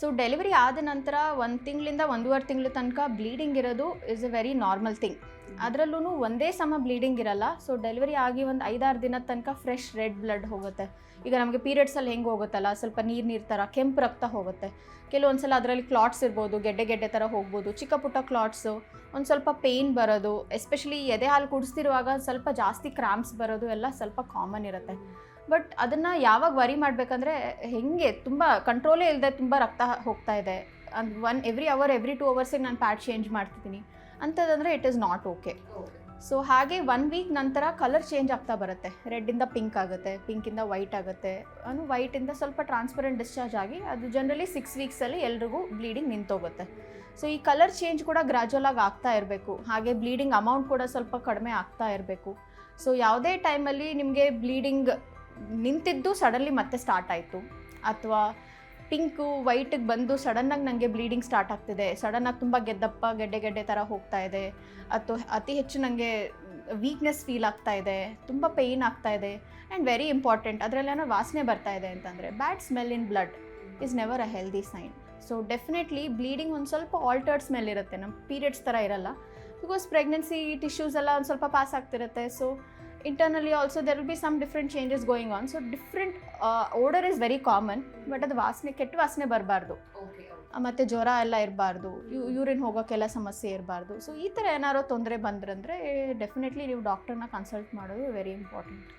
So delivery ಆದ ನಂತರ 1 ತಿಂಗಳಿಂದ 1.5 ತಿಂಗಳ ತನಕ ಬ್ಲೀಡಿಂಗ್ ಇರೋದು is a very normal thing. ಅದರಲ್ಲೂ ಒಂದೇ ಸಮ ಬ್ಲೀಡಿಂಗ್ ಇರಲ್ಲ. ಸೊ ಡೆಲಿವರಿ ಆಗಿ ಒಂದು 5-6 ದಿನದ ತನಕ ಫ್ರೆಶ್ ರೆಡ್ ಬ್ಲಡ್ ಹೋಗುತ್ತೆ. ಈಗ ನಮಗೆ ಪೀರಿಯಡ್ಸಲ್ಲಿ ಹೆಂಗೆ ಹೋಗುತ್ತಲ್ಲ, ಸ್ವಲ್ಪ ನೀರು ಥರ ಕೆಂಪು ರಕ್ತ ಹೋಗುತ್ತೆ. ಕೆಲವೊಂದು ಸಲ ಅದರಲ್ಲಿ ಕ್ಲಾಟ್ಸ್ ಇರ್ಬೋದು, ಗೆಡ್ಡೆ ಥರ ಹೋಗ್ಬೋದು, ಚಿಕ್ಕ ಪುಟ್ಟ ಕ್ಲಾಟ್ಸು, ಒಂದು ಸ್ವಲ್ಪ ಪೇಯ್ನ್ ಬರೋದು, ಎಸ್ಪೆಷಲಿ ಎದೆ ಹಾಲು ಕುಡಿಸ್ತಿರುವಾಗ ಸ್ವಲ್ಪ ಜಾಸ್ತಿ ಕ್ರಾಂಪ್ಸ್ ಬರೋದು ಎಲ್ಲ ಸ್ವಲ್ಪ ಕಾಮನ್ ಇರುತ್ತೆ. ಬಟ್ ಅದನ್ನು ಯಾವಾಗ ವರಿ ಮಾಡಬೇಕಂದ್ರೆ, ಹೆಂಗೆ ತುಂಬ ಕಂಟ್ರೋಲೇ ಇಲ್ಲದೆ ತುಂಬ ರಕ್ತ ಹೋಗ್ತಾ ಇದೆ, ಎವ್ರಿ 2 ಅವರ್ಸಿಗೆ ನಾನು ಪ್ಯಾಡ್ ಚೇಂಜ್ ಮಾಡ್ತಿದ್ದೀನಿ ಅಂಥದ್ದಂದರೆ it is not okay. So ಹಾಗೆ 1 ವೀಕ್ ನಂತರ ಕಲರ್ ಚೇಂಜ್ ಆಗ್ತಾ ಬರುತ್ತೆ. ರೆಡ್ಡಿಂದ ಪಿಂಕ್ ಆಗುತ್ತೆ, ಪಿಂಕಿಂದ ವೈಟ್ ಆಗುತ್ತೆ, ವೈಟಿಂದ ಸ್ವಲ್ಪ ಟ್ರಾನ್ಸ್ಪರೆಂಟ್ ಡಿಸ್ಚಾರ್ಜ್ ಆಗಿ ಅದು ಜನರಲಿ 6 ವೀಕ್ಸಲ್ಲಿ ಎಲ್ರಿಗೂ ಬ್ಲೀಡಿಂಗ್ ನಿಂತೋಗುತ್ತೆ. ಸೊ ಈ ಕಲರ್ ಚೇಂಜ್ ಕೂಡ ಗ್ರ್ಯಾಜುವಲ್ ಆಗಿ ಆಗ್ತಾ ಇರಬೇಕು. ಹಾಗೆ ಬ್ಲೀಡಿಂಗ್ ಅಮೌಂಟ್ ಕೂಡ ಸ್ವಲ್ಪ ಕಡಿಮೆ ಆಗ್ತಾ ಇರಬೇಕು. ಸೊ ಯಾವುದೇ ಟೈಮಲ್ಲಿ ನಿಮಗೆ ಬ್ಲೀಡಿಂಗ್ ನಿಂತಿದ್ದು ಸಡನ್ಲಿ ಮತ್ತೆ ಸ್ಟಾರ್ಟ್ ಆಯಿತು, ಅಥವಾ ಪಿಂಕು ವೈಟಿಗೆ ಬಂದು ಸಡನ್ನಾಗಿ ನನಗೆ ಬ್ಲೀಡಿಂಗ್ ಸ್ಟಾರ್ಟ್ ಆಗ್ತಿದೆ, ಸಡನ್ನಾಗಿ ತುಂಬ ಗೆಡ್ಡೆ ಥರ ಹೋಗ್ತಾ ಇದೆ, ಅಥವಾ ಅತಿ ಹೆಚ್ಚು ನನಗೆ ವೀಕ್ನೆಸ್ ಫೀಲ್ ಆಗ್ತಾ ಇದೆ, ತುಂಬ ಪೇಯ್ನ್ ಆಗ್ತಾ ಇದೆ, ಆ್ಯಂಡ್ ವೆರಿ ಇಂಪಾರ್ಟೆಂಟ್ ಅದರಲ್ಲೇನೋ ವಾಸನೆ ಬರ್ತಾ ಇದೆ ಅಂತಂದರೆ bad smell in blood is never a healthy sign. So definitely bleeding ಒಂದು ಸ್ವಲ್ಪ ಆಲ್ಟರ್ಡ್ ಸ್ಮೆಲ್ ಇರುತ್ತೆ, ನಮ್ಮ ಪೀರಿಯಡ್ಸ್ ಥರ ಇರಲ್ಲ. ಬಿಕಾಸ್ ಪ್ರೆಗ್ನೆನ್ಸಿ ಟಿಶ್ಯೂಸ್ ಎಲ್ಲ ಒಂದು ಸ್ವಲ್ಪ ಪಾಸ್ ಆಗ್ತಿರುತ್ತೆ. So internally also there will be some different changes going on. So different odor is very common, but ಅದು ವಾಸನೆ ಕೆಟ್ಟ ವಾಸನೆ ಬರಬಾರ್ದು, ಮತ್ತು ಜ್ವರ ಎಲ್ಲ ಇರಬಾರ್ದು, ಯೂರಿನ್ ಹೋಗೋಕ್ಕೆಲ್ಲ ಸಮಸ್ಯೆ ಇರಬಾರ್ದು. ಸೊ ಈ ಥರ ಏನಾದ್ರು ತೊಂದರೆ ಬಂದ್ರಂದರೆ ಡೆಫಿನೆಟ್ಲಿ ನೀವು ಡಾಕ್ಟರ್ನ ಕನ್ಸಲ್ಟ್ ಮಾಡೋದು ವೆರಿ ಇಂಪಾರ್ಟೆಂಟ್.